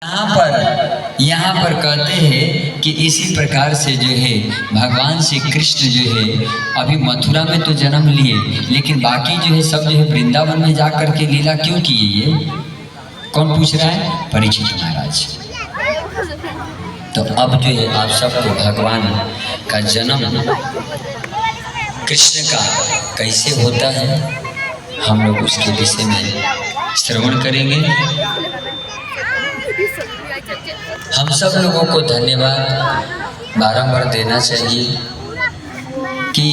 यहाँ पर कहते हैं कि इसी प्रकार से जो है भगवान श्री कृष्ण जो है अभी मथुरा में तो जन्म लिए, लेकिन बाकी जो है सब जो है वृंदावन में जा कर के लीला क्यों किए? ये कौन पूछ रहा है? परीक्षित महाराज। तो अब जो है आप सबको भगवान का जन्म कृष्ण का कैसे होता है हम लोग उसके विषय में श्रवण करेंगे। हम सब लोगों को धन्यवाद बारंबार देना चाहिए कि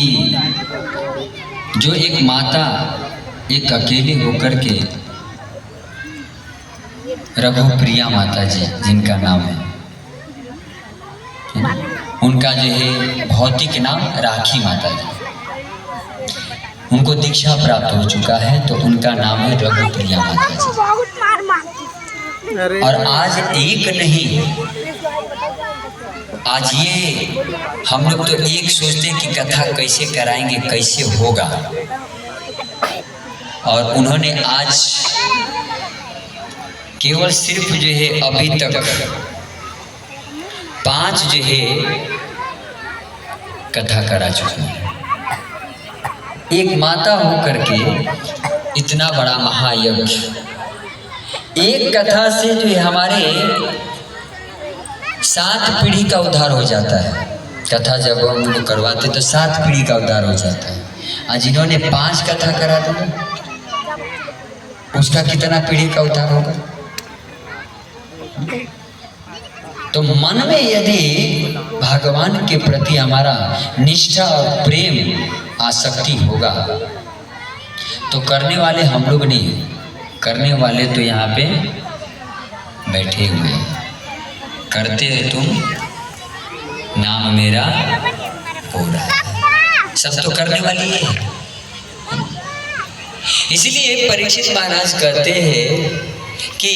जो एक माता एक अकेले होकर के, रघुप्रिया माता जी जिनका नाम है, उनका जो है भौतिक नाम राखी माता जी, उनको दीक्षा प्राप्त हो चुका है तो उनका नाम है रघुप्रिया माता जी। और आज एक नहीं, आज ये हम लोग तो एक सोचते कि कथा कैसे कराएंगे, कैसे होगा, और उन्होंने आज केवल सिर्फ जो है अभी तक 5 जो है कथा करा चुके हैं। एक माता होकर के इतना बड़ा महायज्ञ, एक कथा से जो है हमारे 7 पीढ़ी का उद्धार हो जाता है। कथा जब हम लोग करवाते तो 7 पीढ़ी का उद्धार हो जाता है। आज इन्होंने 5 कथा करा दी, उसका कितना पीढ़ी का उद्धार होगा? तो मन में यदि भगवान के प्रति हमारा निष्ठा और प्रेम आसक्ति होगा तो करने वाले हम लोग नहीं, करने वाले तो यहाँ पे बैठे हुए हैं। करते हो तुम, नाम मेरा हो रहा है, सब तो करने वाली है। इसलिए परीक्षित महाराज कहते हैं कि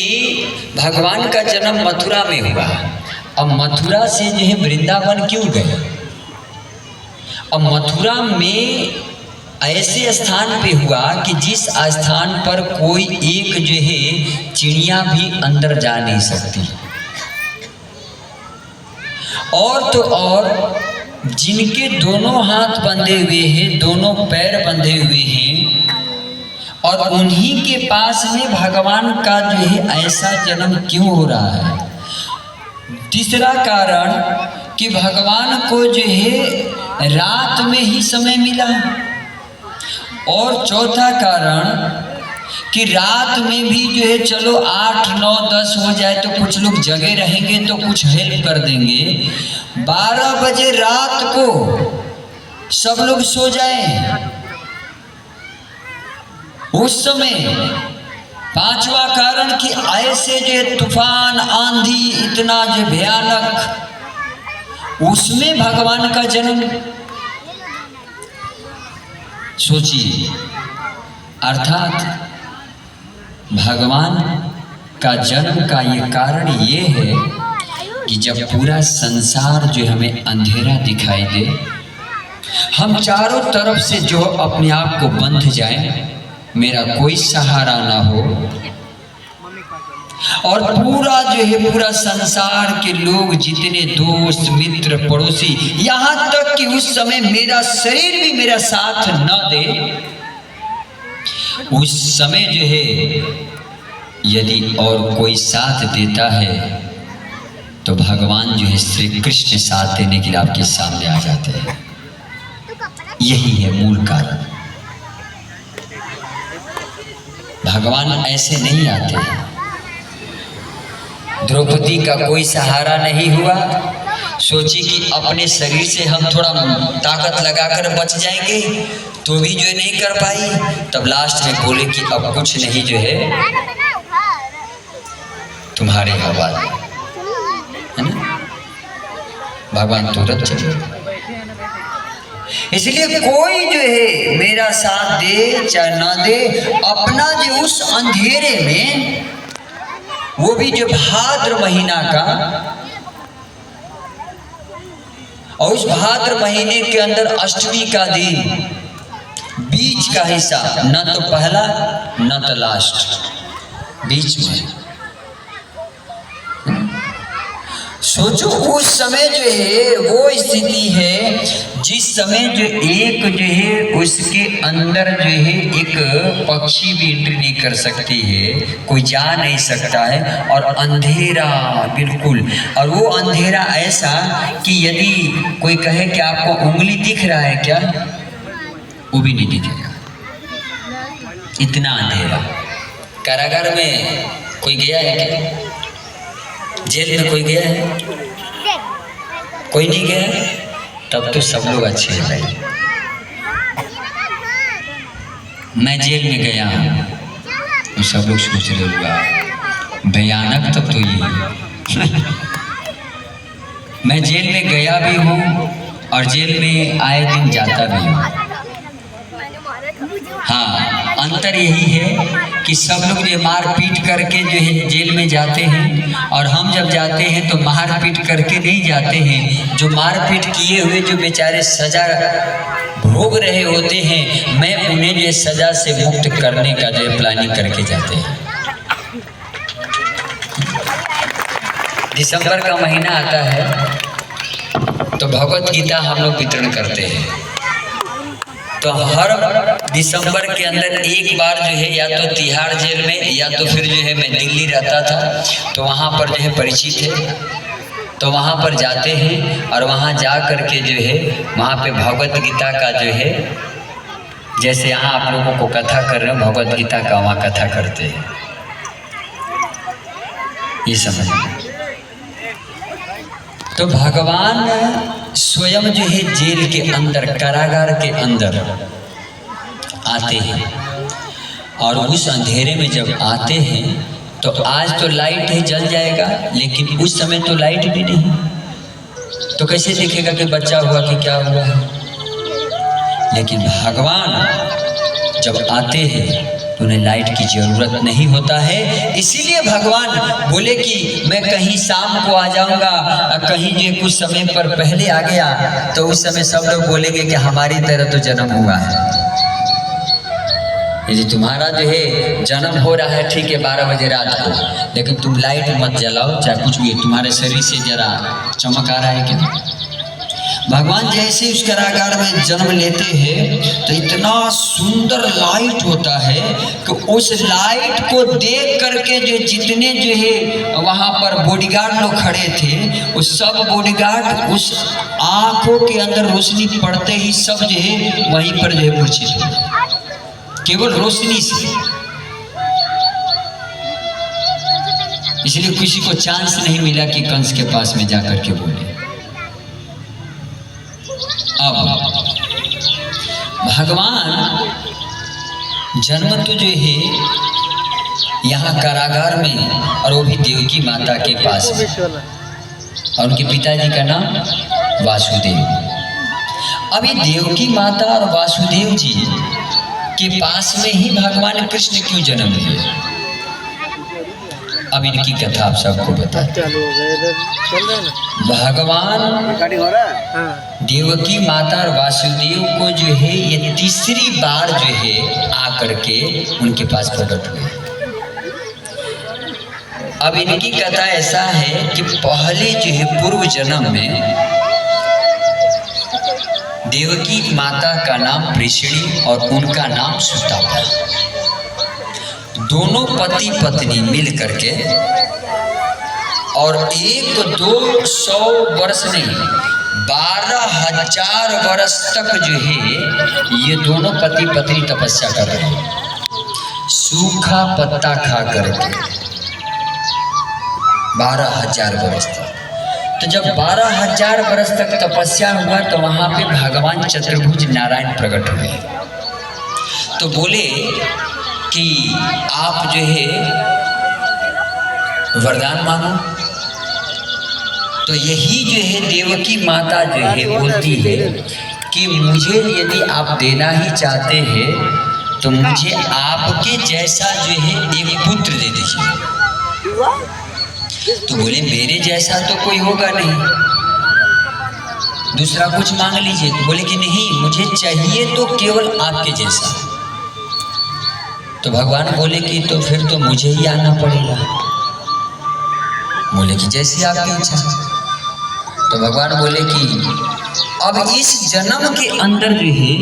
भगवान का जन्म मथुरा में हुआ। अब मथुरा से जो है वृंदावन क्यों गए? अब मथुरा में ऐसे स्थान पे हुआ कि जिस स्थान पर कोई एक जो है चिड़िया भी अंदर जा नहीं सकती, और तो और जिनके दोनों हाथ बंधे हुए हैं, दोनों पैर बंधे हुए हैं, और उन्हीं के पास में भगवान का जो है ऐसा जन्म क्यों हो रहा है? तीसरा कारण कि भगवान को जो है रात में ही समय मिला, और चौथा कारण कि रात में भी जो है चलो 8, 9, 10 हो जाए तो कुछ लोग जगे रहेंगे तो कुछ हेल्प कर देंगे। 12 बजे रात को सब लोग सो जाए, उस समय। 5वां कारण कि ऐसे जो तूफान आंधी इतना जो भयानक, उसमें भगवान का जन्म। सोचिए, अर्थात भगवान का जन्म का ये कारण ये है कि जब पूरा संसार जो हमें अंधेरा दिखाई दे, हम चारों तरफ से जो अपने आप को बंध जाए, मेरा कोई सहारा ना हो, और पूरा जो है पूरा संसार के लोग जितने दोस्त मित्र पड़ोसी, यहाँ तक कि उस समय मेरा शरीर भी मेरा साथ न दे, उस समय जो है यदि और कोई साथ देता है तो भगवान जो है श्री कृष्ण साथ देने के लिए आपके सामने आ जाते हैं। यही है मूल कारण। भगवान ऐसे नहीं आते हैं। द्रौपदी का कोई सहारा नहीं हुआ, सोची कि अपने शरीर से हम थोड़ा ताकत लगाकर बच जाएंगे, तो भी जो है नहीं कर पाई। तब लास्ट में बोले कि अब कुछ नहीं जो है तुम्हारे हवाले, है ना? भगवान तुरंत चले। इसलिए कोई जो है मेरा साथ दे चाहे ना दे, अपना जो उस अंधेरे में, वो भी जो भाद्र महीना का, और उस भाद्र महीने के अंदर अष्टमी का दिन, बीच का हिस्सा, न तो पहला न तो लास्ट, बीच में सोचो उस समय जो है वो स्थिति है जिस समय जो एक जो है उसके अंदर जो है एक पक्षी भी एंट्री नहीं कर सकती है, कोई जा नहीं सकता है, और अंधेरा बिल्कुल। और वो अंधेरा ऐसा कि यदि कोई कहे कि आपको उंगली दिख रहा है क्या, वो भी नहीं दिखेगा, इतना अंधेरा। कारागार में कोई गया है क्या? जेल में कोई गया है? कोई नहीं गया? तब तो सब लोग अच्छे हैं भाई। मैं जेल में गया हूँ तो सब लोग सोच रहे होगा भयानक तब तो ये मैं जेल में गया भी हूँ और जेल में आए दिन जाता भी हूँ। हाँ, अंतर यही है कि सब लोग जो मार पीट करके जो है जेल में जाते हैं, और हम जब जाते हैं तो मार पीट करके नहीं जाते हैं। जो मार पीट किए हुए जो बेचारे सजा भोग रहे होते हैं, मैं उन्हें जो सजा से मुक्त करने का जो प्लानिंग करके जाते हैं। दिसंबर का महीना आता है तो भगवत गीता हम लोग वितरण करते हैं। तो हर दिसंबर के अंदर एक बार जो है या तो तिहाड़ जेल में या तो फिर जो है मैं दिल्ली रहता था तो वहाँ पर जो है परिचित है, तो वहाँ पर जाते हैं और वहाँ जा करके जो है वहाँ पे भगवत गीता का जो है, जैसे यहाँ आप लोगों को कथा कर रहे हो, भगवत गीता का वहाँ कथा करते हैं। ये समझ। तो भगवान स्वयं जो है जेल के अंदर, कारागार के अंदर आते हैं, और उस अंधेरे में जब आते हैं तो आज तो लाइट है जल जाएगा, लेकिन उस समय तो लाइट भी नहीं, तो कैसे दिखेगा कि बच्चा हुआ कि क्या हुआ है। लेकिन भगवान जब आते हैं तो उन्हें लाइट की जरूरत नहीं होता है। इसीलिए भगवान बोले कि मैं कहीं शाम को आ जाऊंगा, कहीं जो कुछ समय पर पहले आ गया तो उस समय सब लोग बोलेंगे कि हमारी तरह तो जन्म हुआ है। यदि तुम्हारा जो है जन्म हो रहा है ठीक है 12 बजे रात को, लेकिन तुम लाइट मत जलाओ, चाहे कुछ भी, तुम्हारे शरीर से जरा चमक आ रहा है क्या? भगवान जैसे उस कारागार में जन्म लेते हैं तो इतना सुंदर लाइट होता है कि उस लाइट को देख करके जो जितने जो है वहाँ पर बॉडीगार्ड लोग खड़े थे, उस सब बॉडीगार्ड उस आंखों के अंदर रोशनी पड़ते ही सब जो है वहीं पर जो है मूर्छित हो, केवल रोशनी से। इसलिए किसी को चांस नहीं मिला कि कंस के पास में जाकर के बोले। अब भगवान जन्म तो जो है यहाँ कारागार में, और वो भी देवकी माता के पास में, और उनके पिताजी का नाम वासुदेव। अभी देवकी माता और वासुदेव जी के पास में ही भगवान कृष्ण क्यों जन्म लिए, अब इनकी कथा आप सबको बता। भगवान देवकी माता और वासुदेव को जो है ये तीसरी बार जो है आकर के उनके पास प्रकट हुए। अब इनकी कथा ऐसा है कि पहले जो है पूर्व जन्म में देवकी माता का नाम पृषणी और उनका नाम सुता था। दोनों पति पत्नी मिल करके, और 100-200 वर्ष नहीं 12,000 वर्ष तक जो है ये दोनों पति पत्नी तपस्या कर रहे हैं, सूखा पत्ता खा करके 12,000 वर्ष तक। तो जब 12,000 वर्ष तक तपस्या हुआ तो वहाँ पे भगवान चतुर्भुज नारायण प्रकट हुए। तो बोले कि आप जो है वरदान मांगो। तो यही जो है देवकी माता जो है बोलती है कि मुझे यदि आप देना ही चाहते हैं तो मुझे आपके जैसा जो है एक पुत्र दे दीजिए। तो बोले मेरे जैसा तो कोई होगा नहीं, दूसरा कुछ मांग लीजिए। तो बोले कि नहीं, मुझे चाहिए तो केवल आपके जैसा। तो भगवान बोले कि तो फिर तो मुझे ही आना पड़ेगा। बोले कि जैसी आपकी इच्छा। तो भगवान बोले कि अब इस जन्म के अंदर जो है